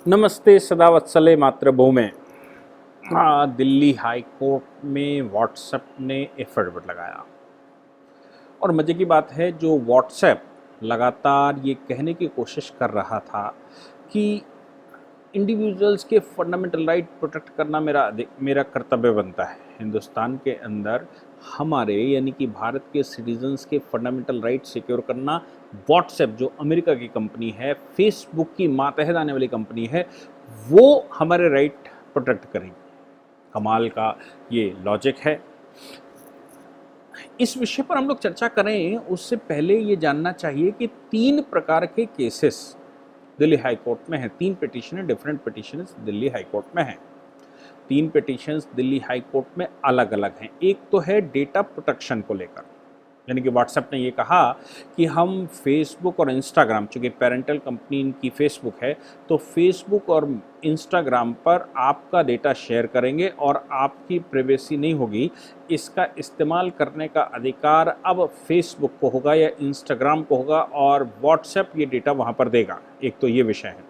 नमस्ते सदा वत्सले मातृभूमे। Delhi high court में व्हाट्सएप ने एफिडेविट लगाया और मज़े की बात है, जो व्हाट्सएप लगातार ये कहने की कोशिश कर रहा था कि इंडिविजुअल्स के फंडामेंटल राइट प्रोटेक्ट करना मेरा कर्तव्य बनता है। हिंदुस्तान के अंदर हमारे यानी कि भारत के सिटीजन्स के फंडामेंटल राइट सिक्योर करना व्हाट्सएप, जो अमेरिका की कंपनी है, फेसबुक की मातहत आने वाली कंपनी है, वो हमारे राइट प्रोटेक्ट करेंगी। कमाल का ये लॉजिक है। इस विषय पर हम लोग चर्चा करें उससे पहले ये जानना चाहिए कि 3 प्रकार के केसेस दिल्ली हाई कोर्ट में हैं। 3 petition, different petitions Delhi high court में हैं। 3 पिटीशंस दिल्ली हाई कोर्ट में अलग अलग हैं। एक तो है डेटा प्रोटेक्शन को लेकर, यानी कि व्हाट्सएप ने ये कहा कि हम फेसबुक और इंस्टाग्राम, चूँकि पेरेंटल कंपनी इनकी फेसबुक है, तो फेसबुक और इंस्टाग्राम पर आपका डेटा शेयर करेंगे और आपकी प्राइवेसी नहीं होगी। इसका इस्तेमाल करने का अधिकार अब फेसबुक को होगा या इंस्टाग्राम को होगा और व्हाट्सएप ये डेटा वहाँ पर देगा। एक तो ये विषय है।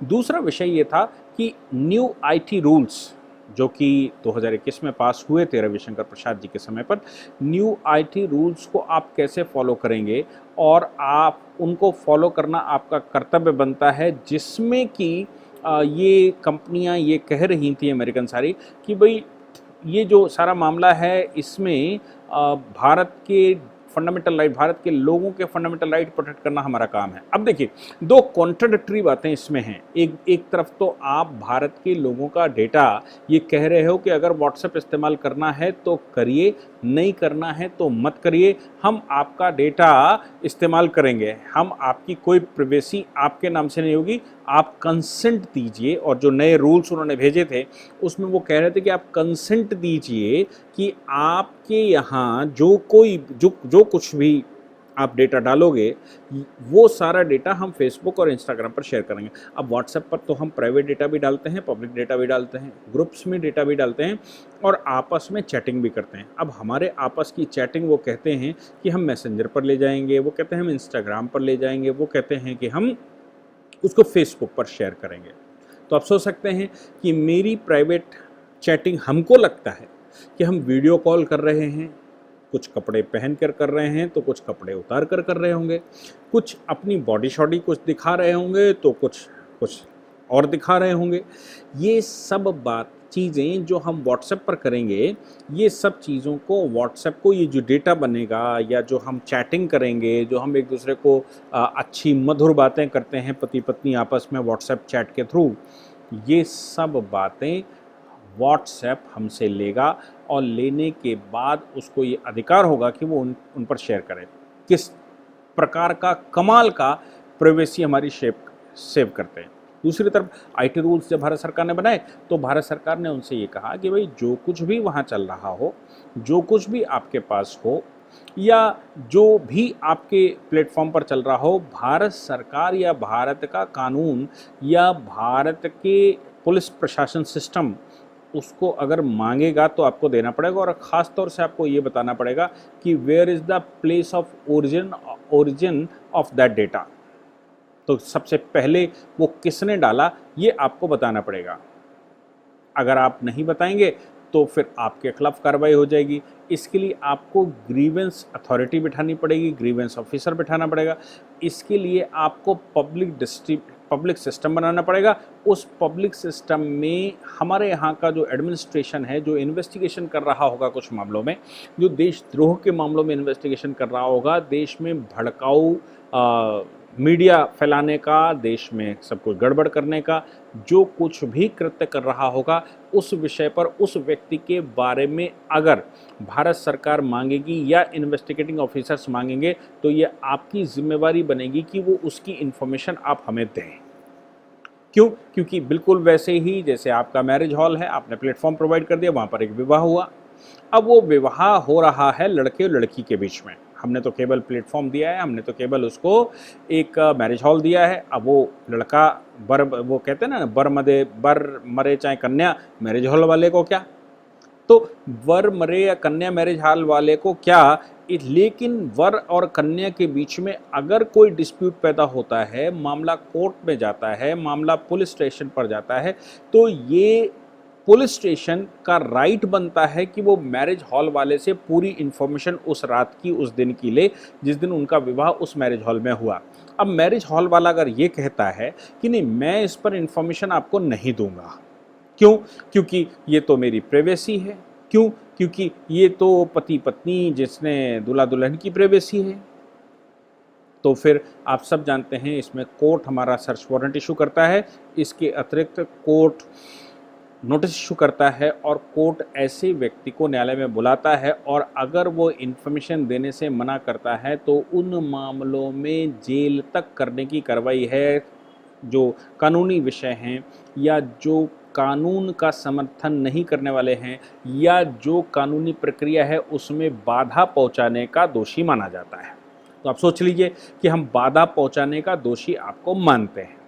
दूसरा विषय ये था कि न्यू आईटी रूल्स जो कि 2021 में पास हुए थे रविशंकर प्रसाद जी के समय पर, न्यू आईटी रूल्स को आप कैसे फॉलो करेंगे और आप उनको फॉलो करना आपका कर्तव्य बनता है, जिसमें कि ये कंपनियां ये कह रही थी अमेरिकन सारी कि भाई ये जो सारा मामला है इसमें भारत के फंडामेंटल राइट, भारत के लोगों के फंडामेंटल राइट प्रोटेक्ट करना हमारा काम है। अब देखिए, 2 कॉन्ट्राडिक्टरी बातें इसमें हैं। एक तरफ तो आप भारत के लोगों का डेटा ये कह रहे हो कि अगर व्हाट्सएप इस्तेमाल करना है तो करिए, नहीं करना है तो मत करिए, हम आपका डेटा इस्तेमाल करेंगे, हम आपकी कोई प्राइवेसी आपके नाम से नहीं होगी, आप कंसेंट दीजिए। और जो नए रूल्स उन्होंने भेजे थे उसमें वो कह रहे थे कि आप कंसेंट दीजिए कि आपके यहाँ जो कुछ भी आप डेटा डालोगे वो सारा डेटा हम फेसबुक और इंस्टाग्राम पर शेयर करेंगे। अब व्हाट्सएप पर तो हम प्राइवेट डेटा भी डालते हैं, पब्लिक डेटा भी डालते हैं, ग्रुप्स में डेटा भी डालते हैं और आपस में चैटिंग भी करते हैं। अब हमारे आपस की चैटिंग वो कहते हैं कि हम मैसेंजर पर ले जाएंगे, वो कहते हैं हम इंस्टाग्राम पर ले जाएंगे, वो कहते हैं कि हम उसको फेसबुक पर शेयर करेंगे। तो आप सोच सकते हैं कि मेरी प्राइवेट चैटिंग, हमको लगता है कि हम वीडियो कॉल कर रहे हैं, कुछ कपड़े पहन कर रहे हैं तो कुछ कपड़े उतार कर रहे होंगे, कुछ अपनी बॉडी शॉडी कुछ दिखा रहे होंगे तो कुछ और दिखा रहे होंगे। ये सब चीज़ें जो हम व्हाट्सएप पर करेंगे, ये सब चीज़ों को व्हाट्सएप को, ये जो डेटा बनेगा या जो हम चैटिंग करेंगे, जो हम एक दूसरे को अच्छी मधुर बातें करते हैं पति पत्नी आपस में व्हाट्सएप चैट के थ्रू, ये सब बातें व्हाट्सएप हमसे लेगा और लेने के बाद उसको ये अधिकार होगा कि वो उन पर शेयर करे। किस प्रकार का कमाल का प्राइवेसी हमारी सेव करते हैं। दूसरी तरफ आईटी रूल्स जब भारत सरकार ने बनाए तो भारत सरकार ने उनसे ये कहा कि भाई जो कुछ भी वहाँ चल रहा हो, जो कुछ भी आपके पास हो या जो भी आपके प्लेटफॉर्म पर चल रहा हो, भारत सरकार या भारत का कानून या भारत के पुलिस प्रशासन सिस्टम उसको अगर मांगेगा तो आपको देना पड़ेगा और ख़ास तौर से आपको ये बताना पड़ेगा कि where is the place of origin of that data. तो सबसे पहले वो किसने डाला ये आपको बताना पड़ेगा। अगर आप नहीं बताएंगे तो फिर आपके खिलाफ कार्रवाई हो जाएगी। इसके लिए आपको ग्रीवेंस अथॉरिटी बिठानी पड़ेगी, ग्रीवेंस ऑफिसर बिठाना पड़ेगा। इसके लिए आपको पब्लिक सिस्टम बनाना पड़ेगा। उस पब्लिक सिस्टम में हमारे यहाँ का जो एडमिनिस्ट्रेशन है, जो इन्वेस्टिगेशन कर रहा होगा कुछ मामलों में, जो देशद्रोह के मामलों में इन्वेस्टिगेशन कर रहा होगा, देश में भड़काऊ मीडिया फैलाने का, देश में सब कुछ गड़बड़ करने का, जो कुछ भी कृत्य कर रहा होगा, उस विषय पर उस व्यक्ति के बारे में अगर भारत सरकार मांगेगी या इन्वेस्टिगेटिंग ऑफिसर्स मांगेंगे तो ये आपकी जिम्मेवारी बनेगी कि वो उसकी इन्फॉर्मेशन आप हमें दें। क्यों? क्योंकि बिल्कुल वैसे ही जैसे आपका मैरिज हॉल है, आपने प्लेटफॉर्म प्रोवाइड कर दिया, वहाँ पर एक विवाह हुआ, अब वो विवाह हो रहा है लड़के और लड़की के बीच में, हमने तो केवल प्लेटफॉर्म दिया है, हमने तो केवल उसको एक मैरिज हॉल दिया है। अब वो लड़का वो कहते हैं ना, बर मरे चाहे कन्या, मैरिज हॉल वाले को क्या, तो वर मरे या कन्या मैरिज हॉल वाले को क्या, लेकिन वर और कन्या के बीच में अगर कोई डिस्प्यूट पैदा होता है, मामला कोर्ट में जाता है, मामला पुलिस स्टेशन पर जाता है, तो ये पुलिस स्टेशन का राइट बनता है कि वो मैरिज हॉल वाले से पूरी इन्फॉर्मेशन उस रात की, उस दिन की ले जिस दिन उनका विवाह उस मैरिज हॉल में हुआ। अब मैरिज हॉल वाला अगर ये कहता है कि नहीं, मैं इस पर इन्फॉर्मेशन आपको नहीं दूंगा, क्यों? क्योंकि ये तो मेरी प्राइवेसी है। क्यों? क्योंकि ये तो पति पत्नी जिसने दूल्हा दुल्हन की प्राइवेसी है। तो फिर आप सब जानते हैं इसमें कोर्ट हमारा सर्च वारंट इशू करता है, इसके अतिरिक्त कोर्ट नोटिस इशू करता है और कोर्ट ऐसे व्यक्ति को न्यायालय में बुलाता है, और अगर वो इन्फॉर्मेशन देने से मना करता है तो उन मामलों में जेल तक करने की कार्रवाई है। जो कानूनी विषय हैं या जो कानून का समर्थन नहीं करने वाले हैं या जो कानूनी प्रक्रिया है उसमें बाधा पहुंचाने का दोषी माना जाता है। तो आप सोच लीजिए कि हम बाधा पहुंचाने का दोषी आपको मानते हैं।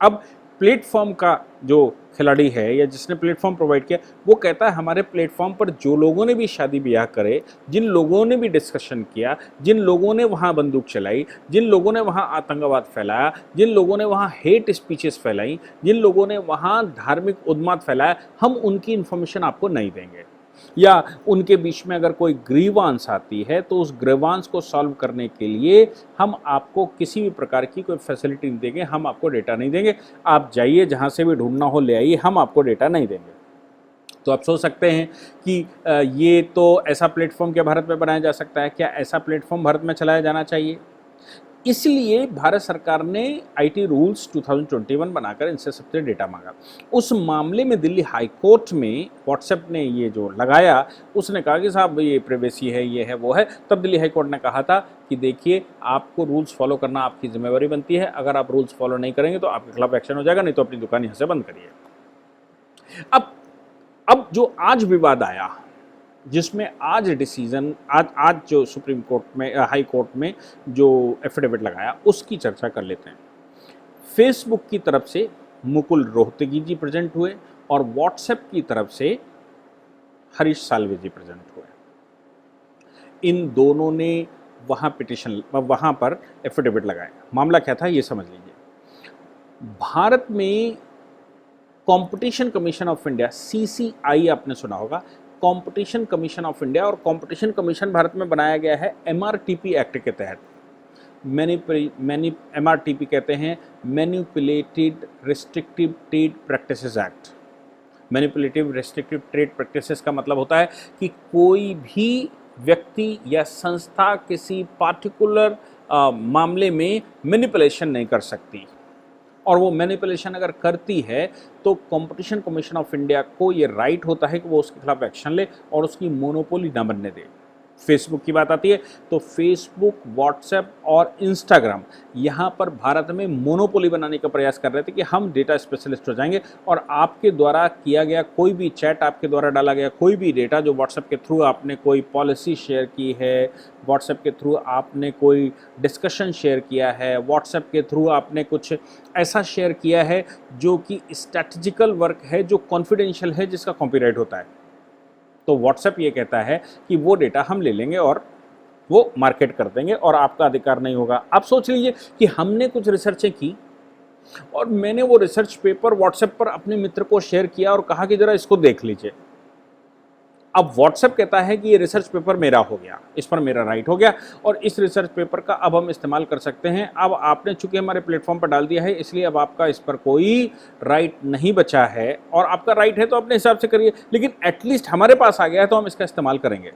अब प्लेटफॉर्म का जो खिलाड़ी है या जिसने प्लेटफॉर्म प्रोवाइड किया, वो कहता है हमारे प्लेटफॉर्म पर जो लोगों ने भी शादी ब्याह करे, जिन लोगों ने भी डिस्कशन किया, जिन लोगों ने वहाँ बंदूक चलाई, जिन लोगों ने वहाँ आतंकवाद फैलाया, जिन लोगों ने वहाँ हेट स्पीचेस फैलाई, जिन लोगों ने वहाँ धार्मिक उन्माद फैलाया, हम उनकी इन्फॉर्मेशन आपको नहीं देंगे। या उनके बीच में अगर कोई ग्रीवांस आती है तो उस ग्रीवांस को सॉल्व करने के लिए हम आपको किसी भी प्रकार की कोई फैसिलिटी नहीं देंगे, हम आपको डेटा नहीं देंगे। आप जाइए जहाँ से भी ढूंढना हो ले आइए, हम आपको डेटा नहीं देंगे। तो आप सोच सकते हैं कि ये तो ऐसा प्लेटफॉर्म क्या भारत में बनाया जा सकता है? क्या ऐसा प्लेटफॉर्म भारत में चलाया जाना चाहिए? इसलिए भारत सरकार ने आईटी रूल्स 2021 बनाकर इनसे सबसे डेटा मांगा। उस मामले में दिल्ली हाई कोर्ट में व्हाट्सएप ने ये जो लगाया, उसने कहा कि साहब ये प्राइवेसी है, ये है, वो है। तब दिल्ली हाई कोर्ट ने कहा था कि देखिए, आपको रूल्स फॉलो करना आपकी जिम्मेवारी बनती है, अगर आप रूल्स फॉलो नहीं करेंगे तो आपके खिलाफ एक्शन हो जाएगा, नहीं तो अपनी दुकान यहाँ से बंद करिए। अब जो आज विवाद आया, जिसमें आज डिसीजन आज जो सुप्रीम कोर्ट में, हाई कोर्ट में जो एफिडेविट लगाया, उसकी चर्चा कर लेते हैं। फेसबुक की तरफ से मुकुल रोहतगी जी प्रेजेंट हुए और व्हाट्सएप की तरफ से हरीश साल्वे जी प्रेजेंट हुए। इन दोनों ने वहाँ पर एफिडेविट लगाया। मामला क्या था ये समझ लीजिए। भारत में competition commission of India, CCI आपने सुना होगा, कंपटीशन कमीशन ऑफ इंडिया, और कंपटीशन कमीशन भारत में बनाया गया है MRTP एक्ट के तहत। MRTP कहते हैं manipulated restrictive trade practices act. Manipulative restrictive trade practices का मतलब होता है कि कोई भी व्यक्ति या संस्था किसी पार्टिकुलर मामले में मैनिपुलेशन नहीं कर सकती, और वो मैनिपुलेशन अगर करती है तो कंपटीशन कमीशन ऑफ इंडिया को ये राइट होता है कि वो उसके खिलाफ एक्शन ले और उसकी मोनोपोली ना बनने दे। फेसबुक की बात आती है तो फेसबुक, व्हाट्सएप और इंस्टाग्राम यहाँ पर भारत में मोनोपोली बनाने का प्रयास कर रहे थे कि हम डेटा स्पेशलिस्ट हो जाएंगे और आपके द्वारा किया गया कोई भी चैट, आपके द्वारा डाला गया कोई भी डेटा, जो व्हाट्सएप के थ्रू आपने कोई पॉलिसी शेयर की है, व्हाट्सएप के थ्रू आपने कोई डिस्कशन शेयर किया है, व्हाट्सएप के थ्रू आपने कुछ ऐसा शेयर किया है जो कि स्ट्रैटेजिकल वर्क है, जो कॉन्फिडेंशियल है, जिसका कॉपीराइट होता है, तो व्हाट्सएप ये कहता है कि वो डेटा हम ले लेंगे और वो मार्केट कर देंगे और आपका अधिकार नहीं होगा। आप सोच लीजिए कि हमने कुछ रिसर्चें की और मैंने वो रिसर्च पेपर व्हाट्सएप पर अपने मित्र को शेयर किया और कहा कि जरा इसको देख लीजिए। अब व्हाट्सएप कहता है कि ये रिसर्च पेपर मेरा हो गया, इस पर मेरा राइट हो गया और इस रिसर्च पेपर का अब हम इस्तेमाल कर सकते हैं। अब आपने चूंकि हमारे प्लेटफॉर्म पर डाल दिया है, इसलिए अब आपका इस पर कोई राइट नहीं बचा है, और आपका राइट है तो अपने हिसाब से करिए, लेकिन एटलीस्ट हमारे पास आ गया है तो हम इसका इस्तेमाल करेंगे।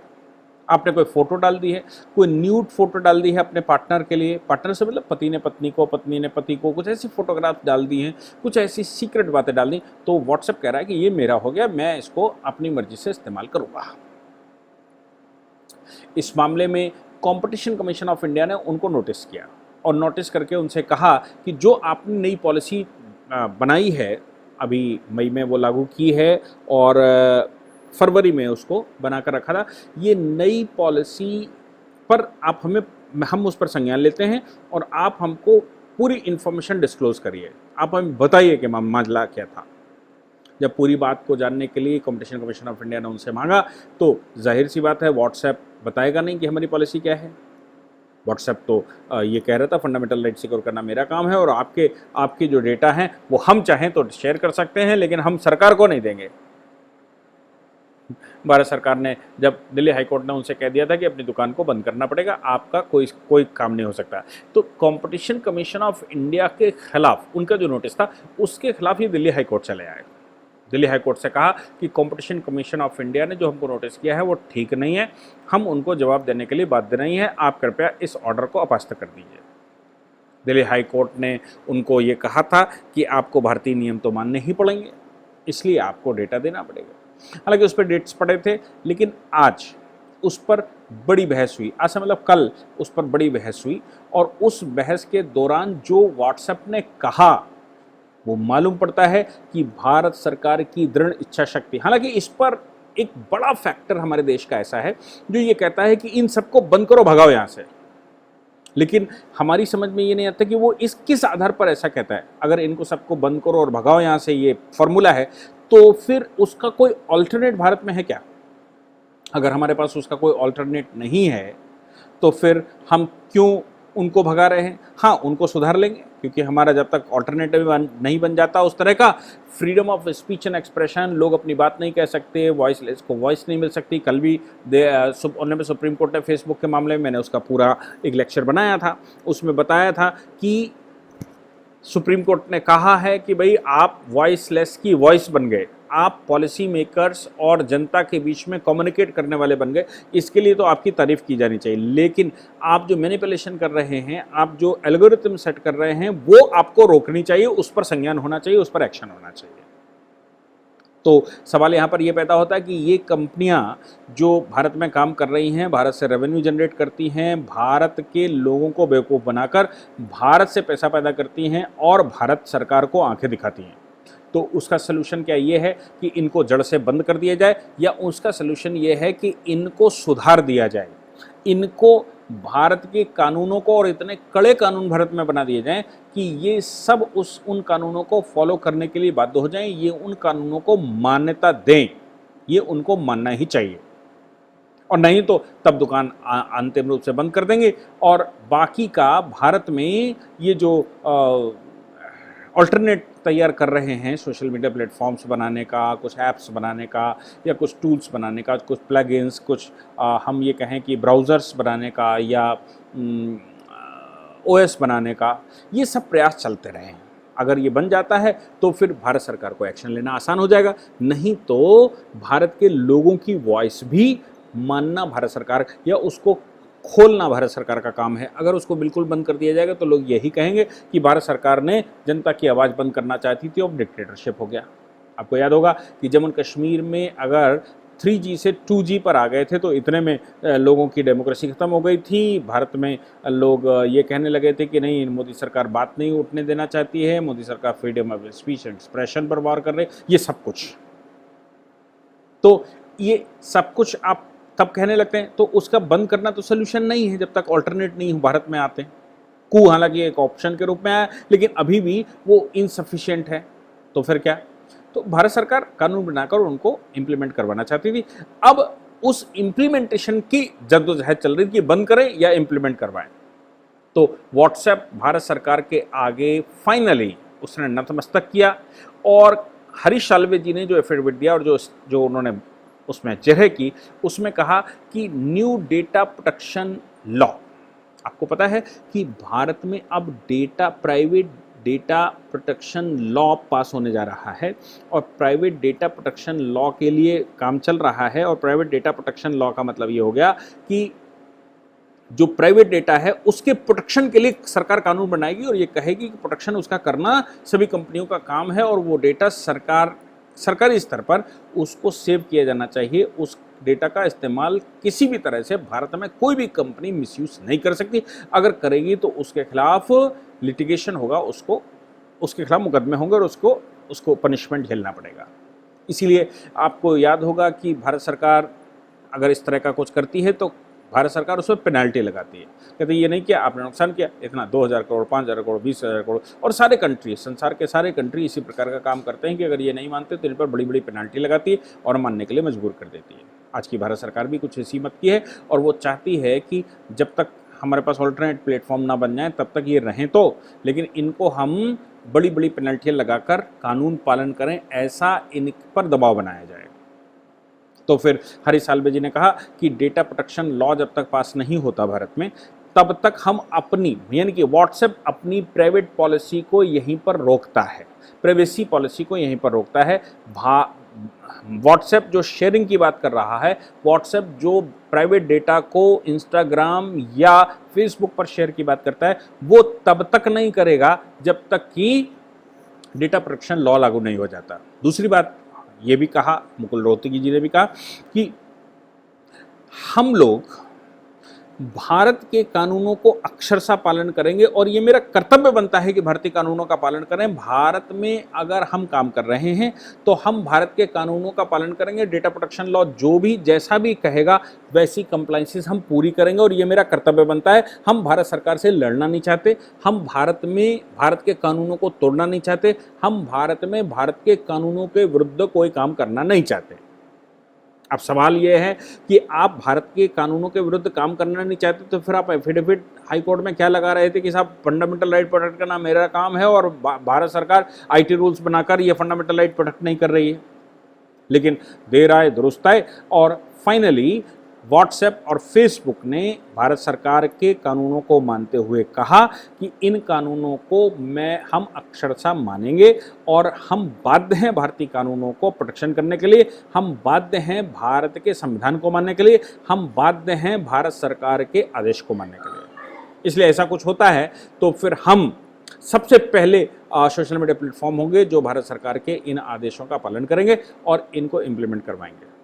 आपने कोई फोटो डाल दी है, कोई न्यूड फोटो डाल दी है अपने पार्टनर के लिए, पार्टनर से मतलब पति ने पत्नी को, पत्नी ने पति को, कुछ ऐसी फोटोग्राफ डाल दी हैं, कुछ ऐसी सीक्रेट बातें डाल दी, तो व्हाट्सएप कह रहा है कि ये मेरा हो गया, मैं इसको अपनी मर्जी से इस्तेमाल करूंगा। इस मामले में कंपटीशन कमीशन ऑफ इंडिया ने उनको नोटिस किया और नोटिस करके उनसे कहा कि जो आपने नई पॉलिसी बनाई है, अभी मई में वो लागू की है और फरवरी में उसको बनाकर रखा था, ये नई पॉलिसी पर आप हम उस पर संज्ञान लेते हैं और आप हमको पूरी इन्फॉर्मेशन डिस्क्लोज करिए, आप हमें बताइए कि मामला क्या था। जब पूरी बात को जानने के लिए कंपटीशन कमीशन ऑफ इंडिया ने उनसे मांगा तो जाहिर सी बात है व्हाट्सएप बताएगा नहीं कि हमारी पॉलिसी क्या है। व्हाट्सएप तो ये कह रहा था फंडामेंटल राइट सिक्योर करना मेरा काम है और आपके जो डेटा हैं वो हम चाहें तो शेयर कर सकते हैं, लेकिन हम सरकार को नहीं देंगे। भारत सरकार ने जब दिल्ली हाईकोर्ट ने उनसे कह दिया था कि अपनी दुकान को बंद करना पड़ेगा, आपका कोई काम नहीं हो सकता, तो कंपटीशन कमीशन ऑफ इंडिया के खिलाफ उनका जो नोटिस था उसके खिलाफ ही दिल्ली हाईकोर्ट चले आए। दिल्ली हाईकोर्ट से कहा कि कंपटीशन कमीशन ऑफ इंडिया ने जो हमको नोटिस किया है वो ठीक नहीं है, हम उनको जवाब देने के लिए बाध्य नहीं है, आप कृपया इस ऑर्डर को अपस्त कर दीजिए। दिल्ली हाईकोर्ट ने उनको ये कहा था कि आपको भारतीय नियम तो मानने ही पड़ेंगे, इसलिए आपको डेटा देना पड़ेगा। हालांकि उस पर डेट्स पड़े थे, लेकिन आज उस पर बड़ी बहस हुई, आज से मतलब कल उस पर बड़ी बहस हुई, और उस बहस के दौरान जो व्हाट्सएप ने कहा वो मालूम पड़ता है कि भारत सरकार की दृढ़ इच्छा शक्ति। हालांकि इस पर एक बड़ा फैक्टर हमारे देश का ऐसा है जो ये कहता है कि इन सबको बंद करो, भगाओ यहाँ से, लेकिन हमारी समझ में ये नहीं आता कि वो किस आधार पर ऐसा कहता है। अगर इनको सबको बंद करो और भगाओ यहाँ से ये फॉर्मूला है, तो फिर उसका कोई ऑल्टरनेट भारत में है क्या? अगर हमारे पास उसका कोई ऑल्टरनेट नहीं है तो फिर हम क्यों उनको भगा रहे हैं? हाँ, उनको सुधार लेंगे, क्योंकि हमारा जब तक ऑल्टरनेटिव नहीं बन जाता उस तरह का freedom of speech and expression, लोग अपनी बात नहीं कह सकते, वॉइसलेस को वॉइस नहीं मिल सकती। कल भी ऑनरेबल सुप्रीम कोर्ट ने फेसबुक के मामले में, मैंने उसका पूरा एक लेक्चर बनाया था, उसमें बताया था कि सुप्रीम कोर्ट ने कहा है कि भाई आप वॉइसलेस की वॉइस बन गए, आप पॉलिसी मेकर्स और जनता के बीच में कम्युनिकेट करने वाले बन गए, इसके लिए तो आपकी तारीफ की जानी चाहिए। लेकिन आप जो मैनिपुलेशन कर रहे हैं, आप जो एल्गोरिथम सेट कर रहे हैं, वो आपको रोकनी चाहिए, उस पर संज्ञान होना चाहिए, उस पर एक्शन होना चाहिए। तो सवाल यहाँ पर यह पैदा होता है कि ये कंपनियां जो भारत में काम कर रही हैं, भारत से रेवेन्यू जनरेट करती हैं, भारत के लोगों को बेवकूफ़ बनाकर भारत से पैसा पैदा करती हैं और भारत सरकार को आंखें दिखाती हैं, तो उसका सलूशन क्या ये है कि इनको जड़ से बंद कर दिया जाए, या उसका सलूशन ये है कि इनको सुधार दिया जाए, इनको भारत के कानूनों को, और इतने कड़े कानून भारत में बना दिए जाएं कि ये सब उन कानूनों को फॉलो करने के लिए बाध्य हो जाएं, ये उन कानूनों को मान्यता दें, ये उनको मानना ही चाहिए, और नहीं तो तब दुकान अंतिम रूप से बंद कर देंगे। और बाकी का भारत में ये जो ऑल्टरनेट तैयार कर रहे हैं सोशल मीडिया प्लेटफॉर्म्स बनाने का, कुछ ऐप्स बनाने का, या कुछ टूल्स बनाने का, कुछ प्लगइन्स, कुछ हम ये कहें कि ब्राउज़र्स बनाने का, या ओएस बनाने का, ये सब प्रयास चलते रहे हैं। अगर ये बन जाता है तो फिर भारत सरकार को एक्शन लेना आसान हो जाएगा, नहीं तो भारत के लोगों की वॉइस भी मानना भारत सरकार, या उसको खोलना भारत सरकार का काम है। अगर उसको बिल्कुल बंद कर दिया जाएगा तो लोग यही कहेंगे कि भारत सरकार ने जनता की आवाज़ बंद करना चाहती थी और डिक्टेटरशिप हो गया। आपको याद होगा कि जम्मू कश्मीर में अगर 3G से 2G पर आ गए थे तो इतने में लोगों की डेमोक्रेसी ख़त्म हो गई थी। भारत में लोग ये कहने लगे थे कि नहीं, मोदी सरकार बात नहीं उठने देना चाहती है, मोदी सरकार freedom of speech and expression पर वार कर रहे, ये सब कुछ। तो ये सब कुछ आप तब कहने लगते हैं, तो उसका बंद करना तो सोल्यूशन नहीं है जब तक ऑल्टरनेट नहीं भारत में आते। कू हालांकि एक ऑप्शन के रूप में आया, लेकिन अभी भी वो इनसफिशिएंट है, तो फिर क्या? तो भारत सरकार कानून बनाकर उनको इम्प्लीमेंट करवाना चाहती थी। अब उस इम्प्लीमेंटेशन की जद्दोजहद चल रही कि बंद करें या इम्प्लीमेंट करवाएं। तो व्हाट्सएप भारत सरकार के आगे फाइनली उसने नतमस्तक किया, और हरीश साल्वे जी ने जो एफिडेविट दिया और जो उन्होंने उसमें जगह की, उसमें कहा कि न्यू डेटा प्रोटेक्शन लॉ, आपको पता है कि भारत में अब प्राइवेट डेटा प्रोटेक्शन लॉ पास होने जा रहा है, और प्राइवेट डेटा प्रोटेक्शन लॉ के लिए काम चल रहा है। और प्राइवेट डेटा प्रोटेक्शन लॉ का मतलब ये हो गया कि जो प्राइवेट डेटा है उसके प्रोटेक्शन के लिए सरकार कानून बनाएगी, और ये कहेगी कि प्रोटेक्शन उसका करना सभी कंपनियों का काम है, और वो डेटा सरकारी स्तर पर उसको सेव किया जाना चाहिए। उस डेटा का इस्तेमाल किसी भी तरह से भारत में कोई भी कंपनी मिसयूज नहीं कर सकती, अगर करेगी तो उसके खिलाफ लिटिगेशन होगा, उसके खिलाफ मुकदमे होंगे, और उसको पनिशमेंट झेलना पड़ेगा। इसीलिए आपको याद होगा कि भारत सरकार अगर इस तरह का कुछ करती है तो भारत सरकार उसमें पेनल्टी लगाती है, कहते ये नहीं किया, आपने नुकसान किया, इतना 2000 करोड़, 5000 करोड़, 20,000 करोड़। और सारे कंट्री, संसार के सारे कंट्री इसी प्रकार का काम करते हैं कि अगर ये नहीं मानते तो इन पर बड़ी बड़ी पेनल्टी लगाती है और मानने के लिए मजबूर कर देती है। आज की भारत सरकार भी कुछ इसी मत की है और वो चाहती है कि जब तक हमारे पास ऑल्टरनेट प्लेटफॉर्म ना बन जाए तब तक ये रहें तो, लेकिन इनको हम बड़ी बड़ी पेनल्टियाँ लगाकर कानून पालन करें, ऐसा इन पर दबाव बनाया जाए। तो फिर हरीश साल्वे जी ने कहा कि डेटा प्रोटेक्शन लॉ जब तक पास नहीं होता भारत में तब तक हम अपनी, यानी कि व्हाट्सएप अपनी प्राइवेट पॉलिसी को यहीं पर रोकता है, प्राइवेसी पॉलिसी को यहीं पर रोकता है। व्हाट्सएप जो शेयरिंग की बात कर रहा है, व्हाट्सएप जो प्राइवेट डेटा को इंस्टाग्राम या फेसबुक पर शेयर की बात करता है, वो तब तक नहीं करेगा जब तक कि डेटा प्रोटेक्शन लॉ लागू नहीं हो जाता। दूसरी बात ये भी कहा, मुकुल रोहतगी जी ने भी कहा कि हम लोग भारत के कानूनों को अक्षरशः पालन करेंगे और ये मेरा कर्तव्य बनता है कि भारतीय कानूनों का पालन करें। भारत में अगर हम काम कर रहे हैं तो हम भारत के कानूनों का पालन करेंगे। डेटा प्रोटेक्शन लॉ जो भी जैसा भी कहेगा वैसी कंप्लाइंसेस हम पूरी करेंगे और ये मेरा कर्तव्य बनता है। हम भारत सरकार से लड़ना नहीं चाहते, हम भारत में भारत के कानूनों को तोड़ना नहीं चाहते, हम भारत में भारत के कानूनों के विरुद्ध कोई काम करना नहीं चाहते। अब सवाल यह है कि आप भारत के कानूनों के विरुद्ध काम करना नहीं चाहते तो फिर आप एफिडेविट हाई कोर्ट में क्या लगा रहे थे कि साहब फंडामेंटल राइट प्रोटेक्ट करना मेरा काम है और भारत सरकार आईटी रूल्स बनाकर ये फंडामेंटल राइट प्रोटेक्ट नहीं कर रही है। लेकिन देर आए दुरुस्त आए और फाइनली व्हाट्सएप और फेसबुक ने भारत सरकार के कानूनों को मानते हुए कहा कि इन कानूनों को हम अक्षरशः मानेंगे और हम बाध्य हैं भारतीय कानूनों को प्रोटेक्शन करने के लिए, हम बाध्य हैं भारत के संविधान को मानने के लिए, हम बाध्य हैं भारत सरकार के आदेश को मानने के लिए। इसलिए ऐसा कुछ होता है तो फिर हम सबसे पहले सोशल मीडिया प्लेटफॉर्म होंगे जो भारत सरकार के इन आदेशों का पालन करेंगे और इनको इम्प्लीमेंट करवाएंगे।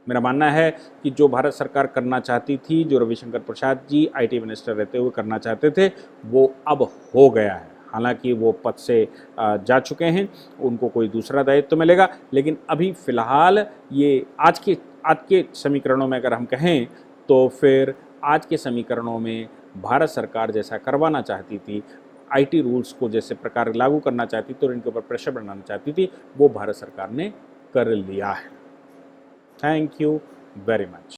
मेरा मानना है कि जो भारत सरकार करना चाहती थी, जो रविशंकर प्रसाद जी आईटी मिनिस्टर रहते हुए करना चाहते थे, वो अब हो गया है। हालांकि वो पद से जा चुके हैं, उनको कोई दूसरा दायित्व तो मिलेगा, लेकिन अभी फ़िलहाल ये आज के समीकरणों में अगर हम कहें तो फिर आज के समीकरणों में भारत सरकार जैसा करवाना चाहती थी, आईटी रूल्स को जैसे प्रकार लागू करना चाहती थी और इनके ऊपर प्रेशर बनाना चाहती थी, वो भारत सरकार ने कर लिया है। Thank you very much.